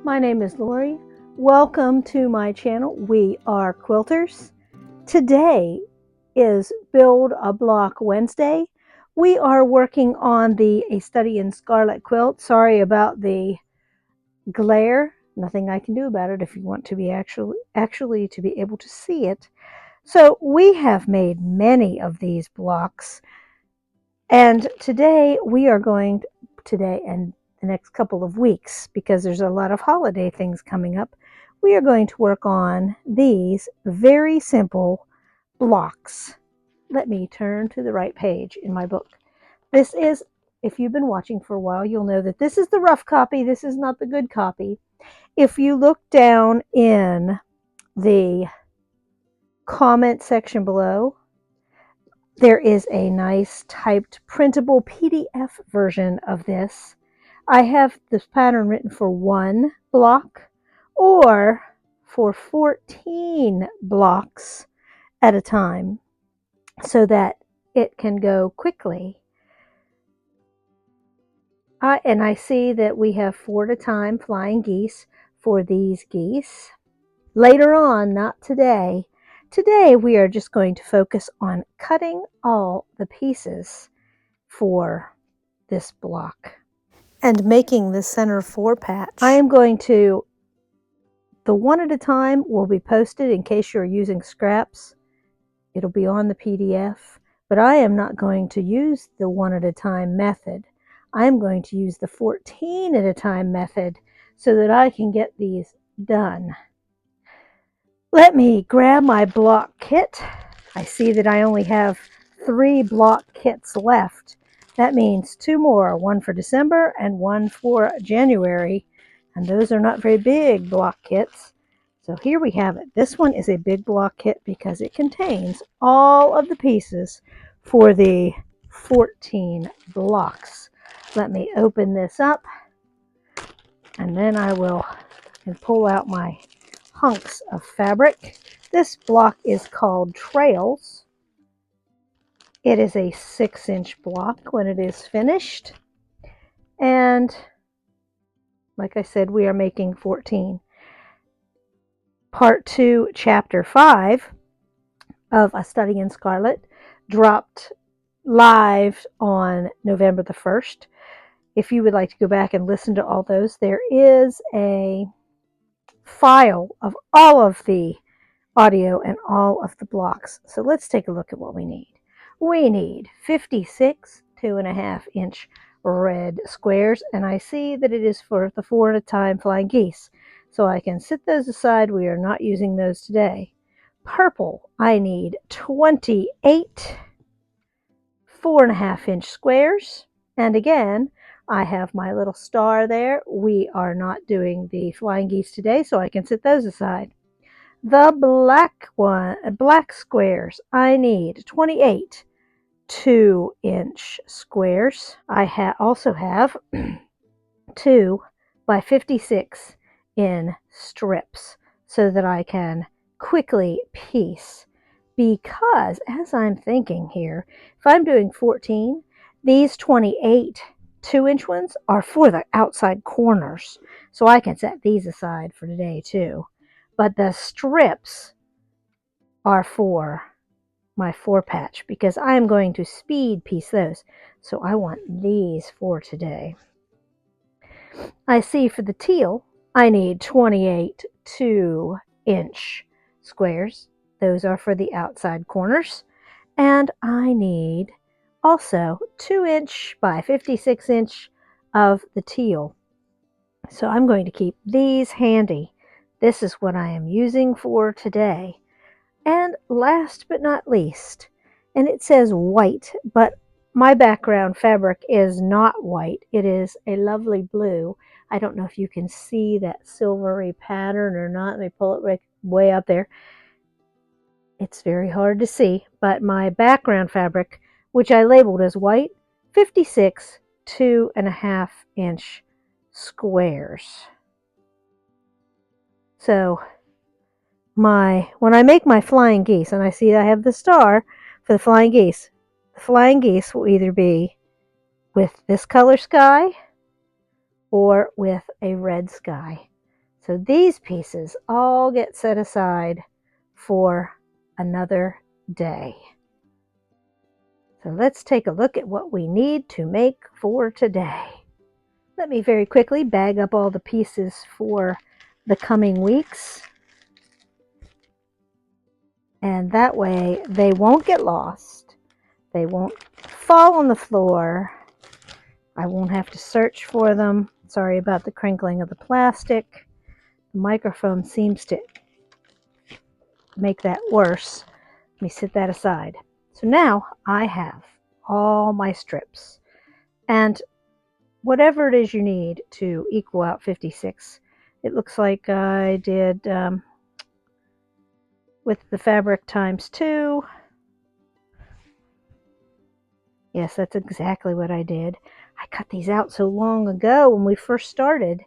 My name is Lorrie. Welcome to my channel. We are quilters. Today is Build a Block Wednesday. We are working on the A Study in Scarlet quilt. Sorry about the glare. Nothing I can do about it if you want to be actually to be able to see it. So we have made many of these blocks, and today we are going today and the next couple of weeks, because there's a lot of holiday things coming up, we are going to work on these very simple blocks. Let me turn to the right page in my book. This is, if you've been watching for a while, you'll know that this is the rough copy. This is not the good copy. If you look down in the comment section below, there is a nice typed printable PDF version of this. I have this pattern written for one block or for 14 blocks at a time so that it can go quickly. And I see that we have 4 at a time flying geese for these geese. Later on, not today. Today we are just going to focus on cutting all the pieces for this block and making the center 4 patch. I am going to, the one at a time will be posted in case you're using scraps. It'll be on the PDF, but I am not going to use the one at a time method. I'm going to use the 14 at a time method so that I can get these done. Let me grab my block kit. I see that I only have 3 block kits left. That means 2 more, one for December and one for January. And those are not very big block kits. So here we have it. This one is a big block kit because it contains all of the pieces for the 14 blocks. Let me open this up, and then I will pull out my hunks of fabric. This block is called Trails. It is a 6-inch block when it is finished. And like I said, we are making 14. Part 2, Chapter 5 of A Study in Scarlet dropped live on November the 1st. If you would like to go back and listen to all those, there is a file of all of the audio and all of the blocks. So let's take a look at what we need. We need 56 2.5-inch red squares, and I see that it is for the 4 at a time flying geese. So I can set those aside. We are not using those today. Purple, I need 28 4.5-inch squares. And again, I have my little star there. We are not doing the flying geese today, so I can set those aside. The black squares, I need 28 2-inch squares. I also have 2 by 56 in strips so that I can quickly piece. Because as I'm thinking here, if I'm doing 14, these 28 2-inch ones are for the outside corners. So I can set these aside for today too. But the strips are for my 4 patch because I'm going to speed piece those. So I want these for today. I see for the teal, I need 28 2-inch squares. Those are for the outside corners. And I need also 2-inch by 56-inch of the teal. So I'm going to keep these handy. This is what I am using for today. And last but not least, and it says white, but my background fabric is not white. It is a lovely blue. I don't know if you can see that silvery pattern or not. Let me pull it way up there. It's very hard to see, but my background fabric, which I labeled as white, 56 2.5-inch squares. So when I make my flying geese, and I see I have the star for the flying geese will either be with this color sky or with a red sky. So these pieces all get set aside for another day. So let's take a look at what we need to make for today. Let me very quickly bag up all the pieces for the coming weeks. And that way they won't get lost. They won't fall on the floor. I won't have to search for them. Sorry about the crinkling of the plastic. The microphone seems to make that worse. Let me set that aside. So now I have all my strips. And whatever it is you need to equal out 56. It looks like I did with the fabric times 2. Yes, that's exactly what I did. I cut these out so long ago when we first started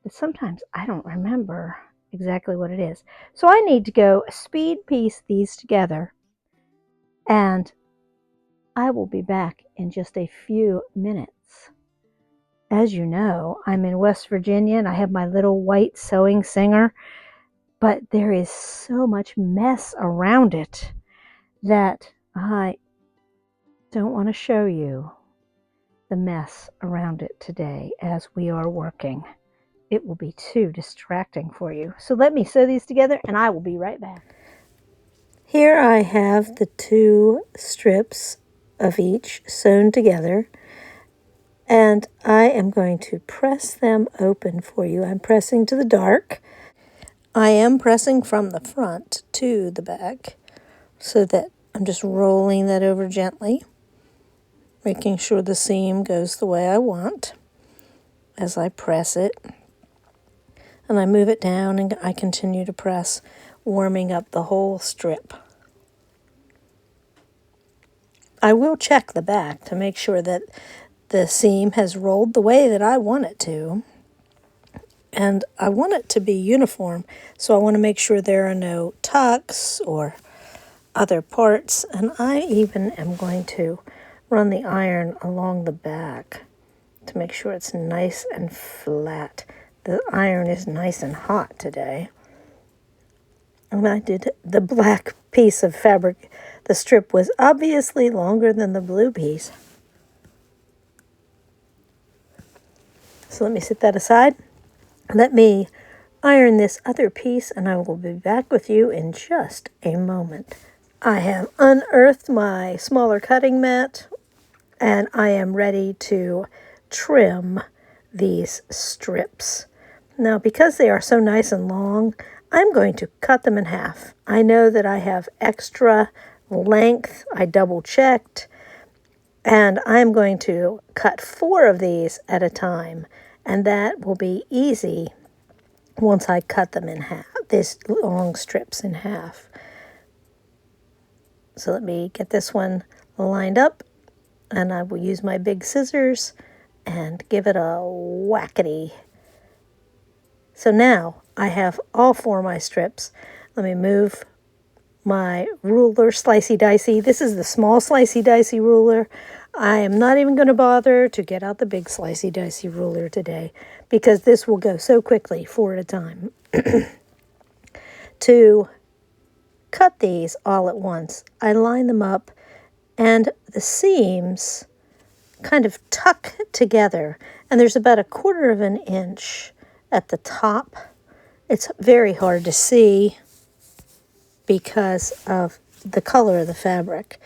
that sometimes I don't remember exactly what it is. So I need to go speed piece these together, and I will be back in just a few minutes. As you know, I'm in West Virginia and I have my little white sewing singer, but there is so much mess around it that I don't want to show you the mess around it today as we are working. It will be too distracting for you. So let me sew these together and I will be right back. Here I have the 2 strips of each sewn together, and I am going to press them open for you. I'm pressing to the dark. I am pressing from the front to the back so that I'm just rolling that over gently, making sure the seam goes the way I want as I press it. And I move it down and I continue to press, warming up the whole strip. I will check the back to make sure that the seam has rolled the way that I want it to. And I want it to be uniform, so I want to make sure there are no tucks or other parts. And I even am going to run the iron along the back to make sure it's nice and flat. The iron is nice and hot today. And I did the black piece of fabric. The strip was obviously longer than the blue piece. So let me set that aside. Let me iron this other piece and I will be back with you in just a moment. I have unearthed my smaller cutting mat and I am ready to trim these strips. Now, because they are so nice and long, I'm going to cut them in half. I know that I have extra length. I double checked, and I'm going to cut 4 of these at a time, and that will be easy once I cut them in half, these long strips in half. So let me get this one lined up, and I will use my big scissors and give it a whackety. So now I have all 4 of my strips. Let me move my ruler, slicey dicey. This is the small slicey dicey ruler. I am not even going to bother to get out the big slicey dicey ruler today because this will go so quickly, 4 at a time. To cut these all at once, I line them up and the seams kind of tuck together, and there's about 1/4 of an inch at the top. It's very hard to see because of the color of the fabric,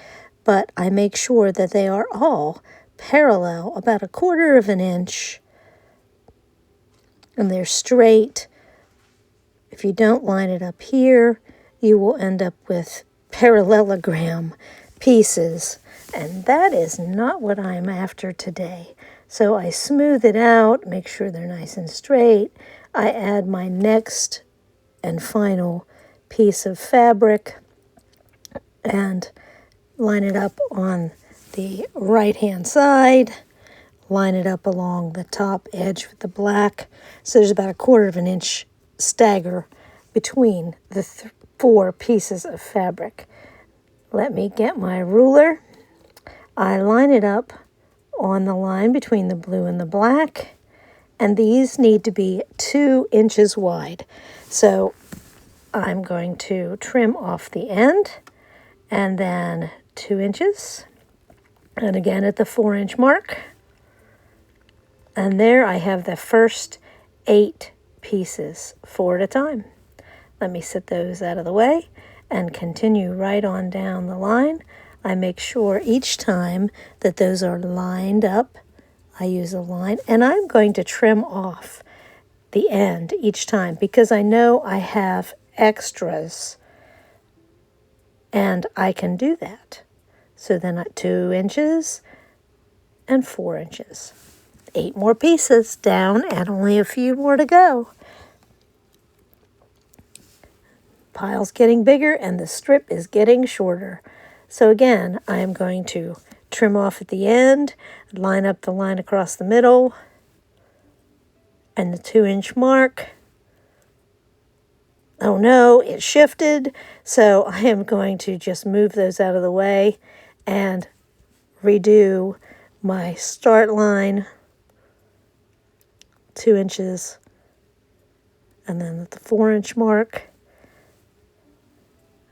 but I make sure that they are all parallel, about 1/4 of an inch, and they're straight. If you don't line it up here, you will end up with parallelogram pieces, and that is not what I'm after today. So I smooth it out, make sure they're nice and straight. I add my next and final piece of fabric and line it up on the right-hand side, line it up along the top edge with the black. So there's about 1/4 of an inch stagger between the 4 pieces of fabric. Let me get my ruler. I line it up on the line between the blue and the black, And these need to be 2 inches wide. So I'm going to trim off the end and then 2 inches. And again at the 4-inch mark. And there I have the first 8 pieces, 4 at a time. Let me set those out of the way and continue right on down the line. I make sure each time that those are lined up. I use a line, and I'm going to trim off the end each time because I know I have extras and I can do that. So then 2 inches and 4 inches. 8 more pieces down and only a few more to go. Pile's getting bigger and the strip is getting shorter. So again, I am going to trim off at the end, line up the line across the middle and the 2-inch mark. Oh no, it shifted. So I am going to just move those out of the way and redo my start line, 2 inches, and then at the 4-inch mark.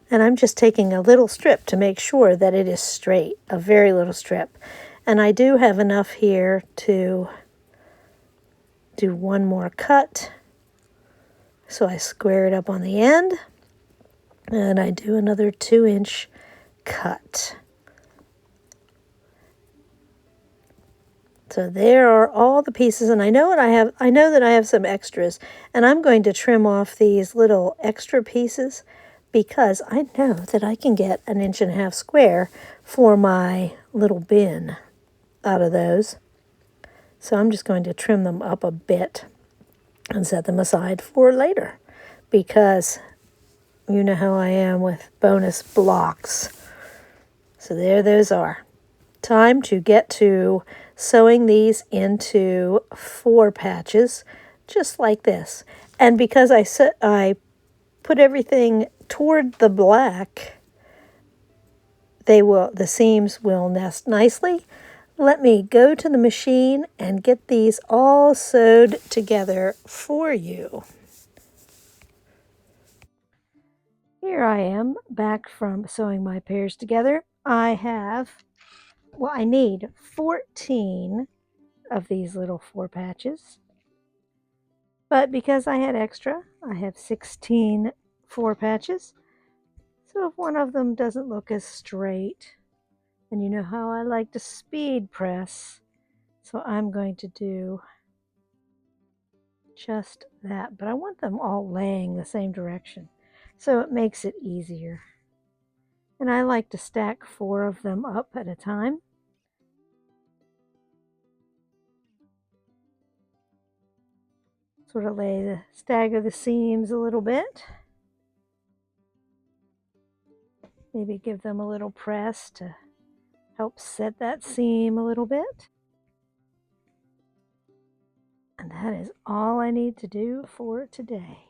And I'm just taking a little strip to make sure that it is straight, a very little strip. And I do have enough here to do one more cut. So I square it up on the end and I do another 2-inch cut. So there are all the pieces, and I know that I have some extras, and I'm going to trim off these little extra pieces because I know that I can get 1.5 inches square for my little bin out of those. So I'm just going to trim them up a bit and set them aside for later because you know how I am with bonus blocks. So there those are. Time to get to sewing these into 4 patches just like this. And because I put everything toward the black, the seams will nest nicely. Let me go to the machine and get these all sewed together for you. Here I am back from sewing my pairs together. I need 14 of these little 4 patches. But because I had extra, I have 16 4 patches. So if one of them doesn't look as straight, and you know how I like to speed press, so I'm going to do just that. But I want them all laying the same direction, so it makes it easier. And I like to stack 4 of them up at a time. Sort of stagger the seams a little bit. Maybe give them a little press to help set that seam a little bit. And that is all I need to do for today.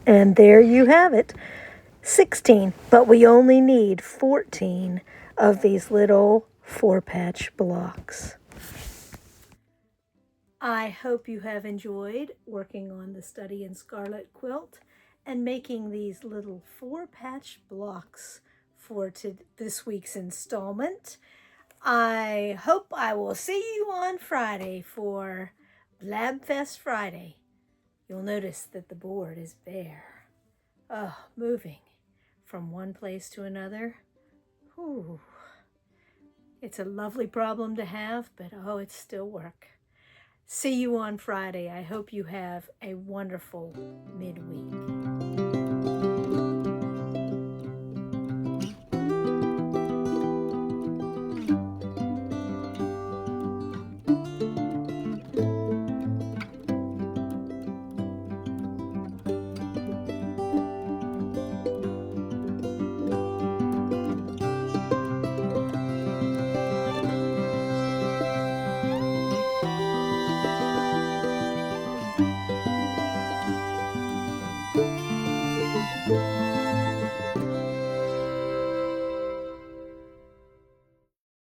And there you have it, 16, but we only need 14 of these little 4-patch blocks. I hope you have enjoyed working on the Study in Scarlet quilt and making these little 4-patch blocks for this week's installment. I hope I will see you on Friday for Blabfest Friday. You'll notice that the board is bare. Oh, moving from one place to another. Ooh. It's a lovely problem to have, but oh, it's still work. See you on Friday. I hope you have a wonderful midweek.